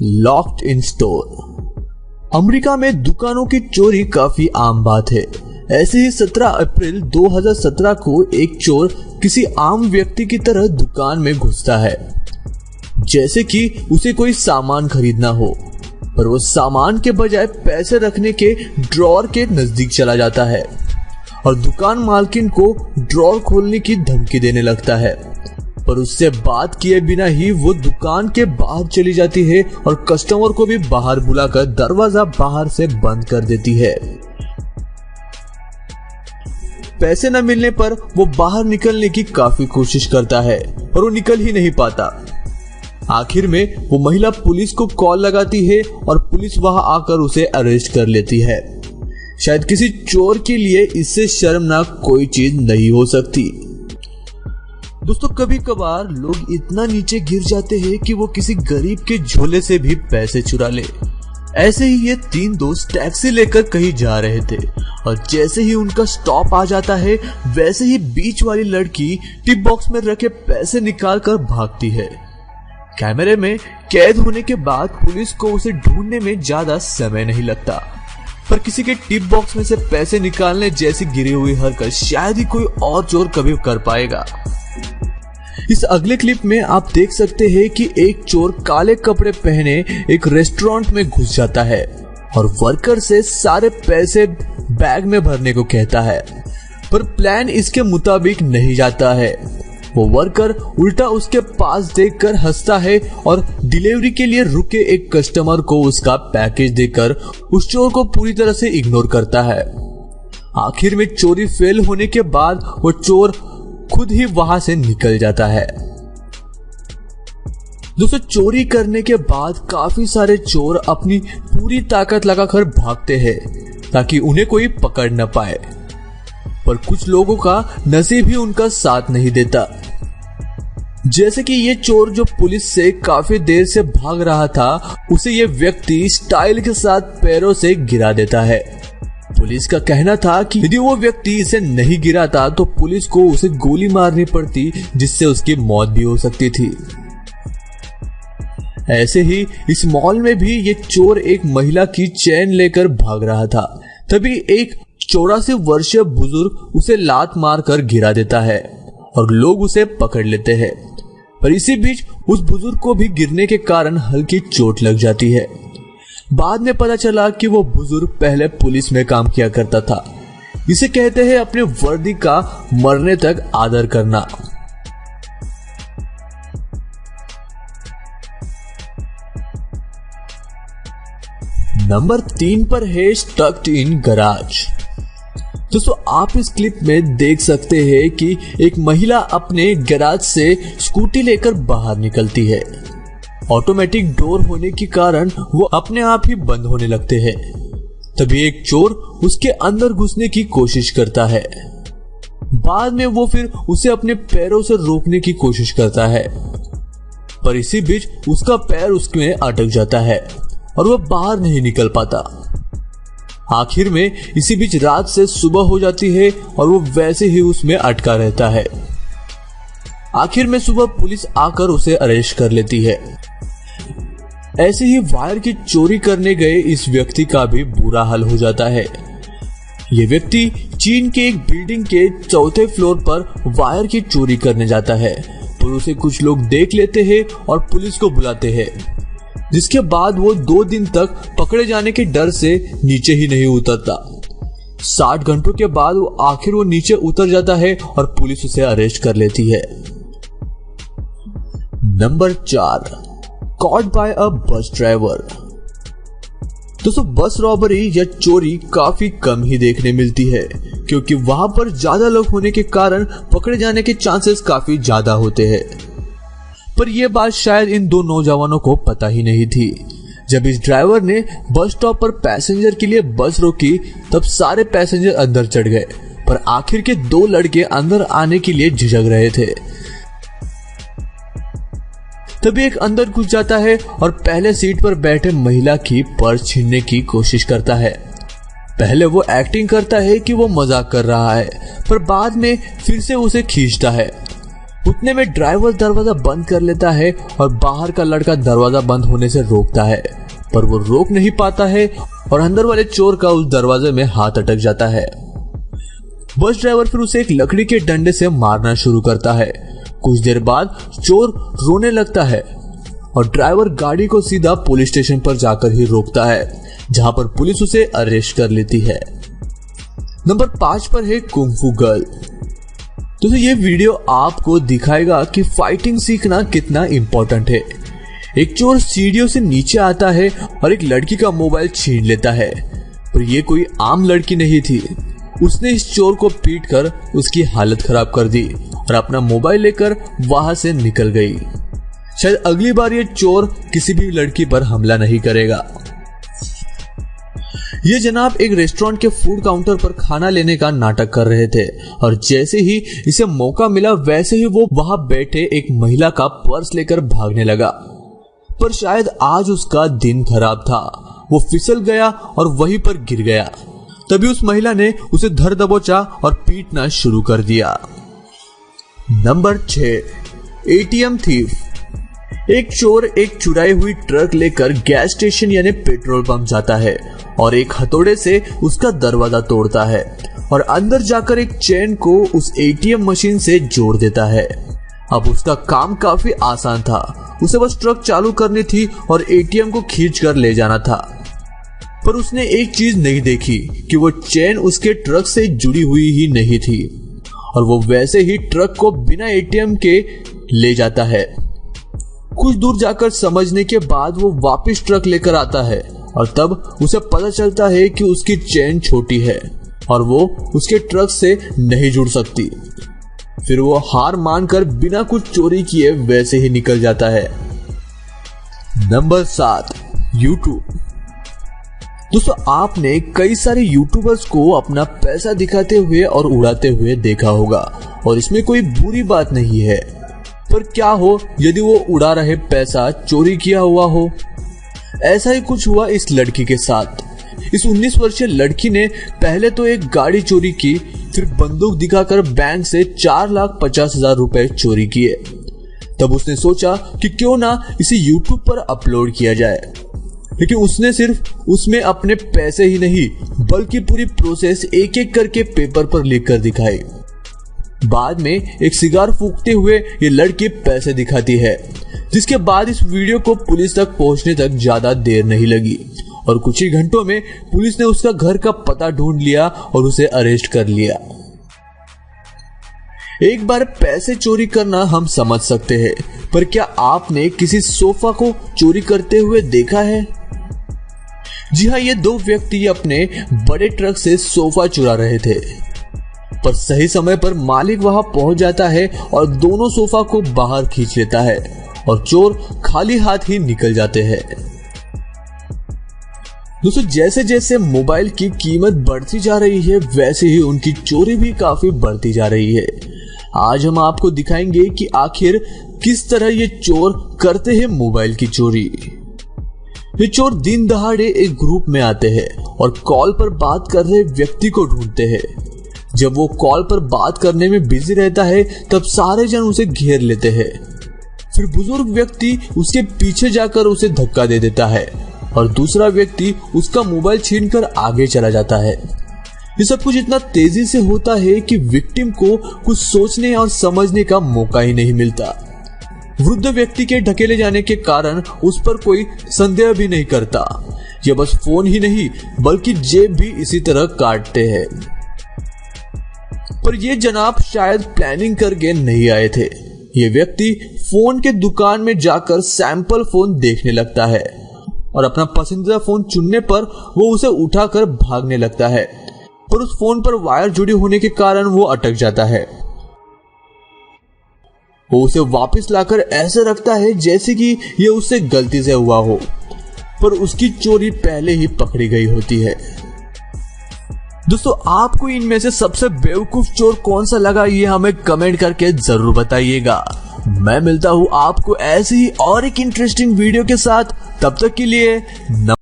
Locked in store. America में दुकानों की चोरी काफी आम बात है। ऐसे ही 17 अप्रैल 2017 को एक चोर किसी आम व्यक्ति की तरह दुकान में घुसता है, जैसे कि उसे कोई सामान खरीदना हो, पर वो सामान के बजाय पैसे रखने के ड्रॉअर के नजदीक चला जाता है और दुकान मालकिन को ड्रॉअर खोलने की धमकी देने लगता है। पर उससे बात किए बिना ही वो दुकान के बाहर चली जाती है और कस्टमर को भी बाहर बुलाकर दरवाजा बाहर से बंद कर देती है। पैसे न मिलने पर वो बाहर निकलने की काफी कोशिश करता है, पर वो निकल ही नहीं पाता। आखिर में वो महिला पुलिस को कॉल लगाती है और पुलिस वहां आकर उसे अरेस्ट कर लेती है। शायद किसी चोर के लिए इससे शर्मनाक कोई चीज नहीं हो सकती। दोस्तों, कभी कभार लोग इतना नीचे गिर जाते हैं कि वो किसी गरीब के झोले से भी पैसे चुरा ले। ऐसे ही ये 3 दोस्त टैक्सी लेकर कहीं जा रहे थे और जैसे ही उनका स्टॉप आ जाता है, वैसे ही बीच वाली लड़की टिप बॉक्स में रखे पैसे निकाल कर भागती है। कैमरे में कैद होने के बाद पुलिस को उसे ढूंढने में ज्यादा समय नहीं लगता, पर किसी के टिप बॉक्स में से पैसे निकालने जैसी गिरी हुई हरकत शायद ही कोई और चोर कभी कर पाएगा। इस अगले क्लिप में आप देख सकते हैं कि एक चोर काले कपड़े पहने एक रेस्टोरेंट में घुस जाता है और वर्कर से सारे पैसे बैग में भरने को कहता है, पर प्लान इसके मुताबिक नहीं जाता है। वो वर्कर उल्टा उसके पास देखकर हंसता है और डिलीवरी के लिए रुके एक कस्टमर को उसका पैकेज देकर उस चोर को पूरी तरह से इग्नोर करता है। आखिर में चोरी फेल होने के बाद वो चोर खुद ही वहां से निकल जाता है। दोस्तों, चोरी करने के बाद काफी सारे चोर अपनी पूरी ताकत लगाकर भागते हैं ताकि उन्हें कोई पकड़ न पाए, पर कुछ लोगों का नसीब ही उनका साथ नहीं देता। जैसे कि ये चोर जो पुलिस से काफी देर से भाग रहा था, उसे ये व्यक्ति स्टाइल के साथ पैरों से गिरा देता है। पुलिस का कहना था कि यदि वो व्यक्ति इसे नहीं गिराता तो पुलिस को उसे गोली मारनी पड़ती, जिससे उसकी मौत भी हो सकती थी। ऐसे ही इस मॉल में भी ये चोर एक महिला की चेन लेकर भाग रहा था, तभी एक 84 वर्षीय बुजुर्ग उसे लात मारकर गिरा देता है और लोग उसे पकड़ लेते हैं। पर इसी बीच उस बुजुर्ग को भी गिरने के कारण हल्की चोट लग जाती है। बाद में पता चला कि वो बुजुर्ग पहले पुलिस में काम किया करता था। इसे कहते हैं अपने वर्दी का मरने तक आदर करना। नंबर 3 पर है स्टक्ड इन गैराज। दोस्तों, आप इस क्लिप में देख सकते हैं कि एक महिला अपने गैराज से स्कूटी लेकर बाहर निकलती है। ऑटोमेटिक डोर होने के कारण वो अपने आप ही बंद होने लगते हैं। तभी एक चोर उसके अंदर घुसने की कोशिश करता है। बाद में वो फिर उसे अपने पैरों से रोकने की कोशिश करता है, पर इसी बीच उसका पैर उसमें अटक जाता है और वह बाहर नहीं निकल पाता। आखिर में इसी बीच रात से सुबह हो जाती है और वो वैसे ही उसमें अटका रहता है। आखिर में सुबह पुलिस आकर उसे अरेस्ट कर लेती है। ऐसे ही वायर की चोरी करने गए इस व्यक्ति का भी बुरा हाल हो जाता है। ये व्यक्ति चीन के एक बिल्डिंग के 4थे फ्लोर पर वायर की चोरी करने जाता है, पर उसे कुछ लोग देख लेते हैं और पुलिस को बुलाते हैं, जिसके बाद वो 2 दिन तक पकड़े जाने के डर से नीचे ही नहीं उतरता। 60 घंटों के बाद आखिर वो नीचे उतर जाता है और पुलिस उसे अरेस्ट कर लेती है। Number 4, caught by a bus driver. दोस्तों, बस रॉबरी या चोरी काफी कम ही देखने मिलती है, क्योंकि वहां पर ज्यादा लोग होने के कारण पकड़े जाने के चांसेस काफी ज्यादा होते हैं। पर यह बात शायद इन 2 नौजवानों को पता ही नहीं थी। जब इस ड्राइवर ने बस स्टॉप पर पैसेंजर के लिए बस रोकी, तब सारे पैसेंजर अंदर चढ़ गए, पर आखिर के 2 लड़के अंदर आने के लिए झिझक रहे थे। तभी एक अंदर घुस जाता है और पहले सीट पर बैठे महिला की पर्स छीनने की कोशिश करता है। पहले वो एक्टिंग करता है कि वो मजाक कर रहा है, पर बाद में फिर से उसे खींचता है। उतने में ड्राइवर दरवाजा बंद कर लेता है और बाहर का लड़का दरवाजा बंद होने से रोकता है, पर वो रोक नहीं पाता है और अंदर वाले चोर का उस दरवाजे में हाथ अटक जाता है। बस ड्राइवर फिर उसे एक लकड़ी के डंडे से मारना शुरू करता है। कुछ देर बाद चोर रोने लगता है और ड्राइवर गाड़ी को सीधा पुलिस स्टेशन पर जाकर ही रोकता है, जहां पर पुलिस उसे अरेस्ट कर लेती है। नंबर 5 पर है कुंग फू गर्ल। दोस्तों ये वीडियो आपको दिखाएगा कि फाइटिंग सीखना कितना इंपॉर्टेंट है। एक चोर सीढ़ियों से नीचे आता है और एक लड़की का मोबाइल छीन लेता है, पर यह कोई आम लड़की नहीं थी। उसने इस चोर को पीटकर उसकी हालत खराब कर दी और अपना मोबाइल लेकर वहां से निकल गई। शायद अगली बार ये चोर किसी भी लड़की पर हमला नहीं करेगा। ये जनाब एक रेस्टोरेंट के फूड काउंटर पर खाना लेने का नाटक कर रहे थे और जैसे ही इसे मौका मिला वैसे ही वो वहां बैठे एक महिला का पर्स लेकर भागने लगा, पर शायद आज उसका दिन खराब था। वो फिसल गया और वहीं पर गिर गया। तभी उस महिला ने उसे धर दबोचा और पीटना शुरू कर दिया। Number 6, ATM thief. एक चोर एक चुराई हुई ट्रक लेकर गैस स्टेशन यानी पेट्रोल पंप जाता है और एक हथौड़े से उसका दरवाजा तोड़ता है और अंदर जाकर एक चेन को उस एटीएम मशीन से जोड़ देता है। अब उसका काम काफी आसान था, उसे बस ट्रक चालू करनी थी और एटीएम को खींच कर ले जाना था। पर उसने एक चीज नहीं देखी कि वो चेन उसके ट्रक से जुड़ी हुई ही नहीं थी और वो वैसे ही ट्रक को बिना एटीएम के ले जाता है। कुछ दूर जाकर समझने के बाद वो वापस ट्रक लेकर आता है और तब उसे पता चलता है कि उसकी चेन छोटी है और वो उसके ट्रक से नहीं जुड़ सकती। फिर वो हार मानकर बिना कुछ चोरी किए वैसे ही निकल जाता है। Number 7, YouTube. दोस्तों आपने कई सारे यूट्यूबर्स को अपना पैसा दिखाते हुए और उड़ाते हुए देखा होगा और इसमें कोई बुरी बात नहीं है, पर क्या हो यदि वो उड़ा रहे पैसा चोरी किया हुआ हो। ऐसा ही कुछ हुआ इस लड़की के साथ। इस 19 वर्षीय लड़की ने पहले तो एक गाड़ी चोरी की, फिर बंदूक दिखाकर बैंक से 4,50,000 रुपए चोरी किए। तब उसने सोचा कि क्यों ना इसे यूट्यूब पर अपलोड किया जाए, लेकिन उसने सिर्फ उसमें अपने पैसे ही नहीं बल्कि पूरी प्रोसेस एक एक करके पेपर पर लिख कर दिखाई। बाद में एक सिगार फूंकते हुए ये लड़की पैसे दिखाती है, जिसके बाद इस वीडियो को पुलिस तक पहुंचने तक ज्यादा देर नहीं लगी और कुछ ही घंटों में पुलिस ने उसका घर का पता ढूंढ लिया और उसे अरेस्ट कर लिया। एक बार पैसे चोरी करना हम समझ सकते हैं, पर क्या आपने किसी सोफा को चोरी करते हुए देखा है? जी हाँ, ये 2 व्यक्ति अपने बड़े ट्रक से सोफा चुरा रहे थे, पर सही समय पर मालिक वहां पहुंच जाता है और दोनों सोफा को बाहर खींच लेता है और चोर खाली हाथ ही निकल जाते हैं। दोस्तों जैसे जैसे मोबाइल की कीमत बढ़ती जा रही है वैसे ही उनकी चोरी भी काफी बढ़ती जा रही है। आज हम आपको दिखाएंगे कि आखिर किस तरह ये चोर करते हैं मोबाइल की चोरी। ये चोर दिन दहाड़े एक ग्रुप में आते हैं और कॉल पर बात कर रहे व्यक्ति को ढूंढते हैं। जब वो कॉल पर बात करने में बिजी रहता है तब सारे जन उसे घेर लेते हैं। फिर बुजुर्ग व्यक्ति उसके पीछे जाकर उसे धक्का दे देता है और दूसरा व्यक्ति उसका मोबाइल छीनकर आगे चला जाता है। ये सब कुछ इतना तेजी से होता है कि विक्टिम को कुछ सोचने और समझने का मौका ही नहीं मिलता। वृद्ध व्यक्ति के ढकेले जाने के कारण उस पर कोई संदेह भी नहीं करता। ये बस फोन ही नहीं बल्कि जेब भी इसी तरह काटते हैं। पर ये जनाब शायद प्लानिंग करके नहीं आए थे। ये व्यक्ति फोन के दुकान में जाकर सैंपल फोन देखने लगता है और अपना पसंदीदा फोन चुनने पर वो उसे उठाकर भागने लगता है, पर उस फोन पर वायर जुड़ी होने के कारण वो अटक जाता है। वो उसे वापस लाकर ऐसे रखता है जैसे कि ये उससे गलती से हुआ हो, पर उसकी चोरी पहले ही पकड़ी गई होती है। दोस्तों आपको इनमें से सबसे बेवकूफ चोर कौन सा लगा ये हमें कमेंट करके जरूर बताइएगा। मैं मिलता हूँ आपको ऐसे ही और एक इंटरेस्टिंग वीडियो के साथ, तब तक के लिए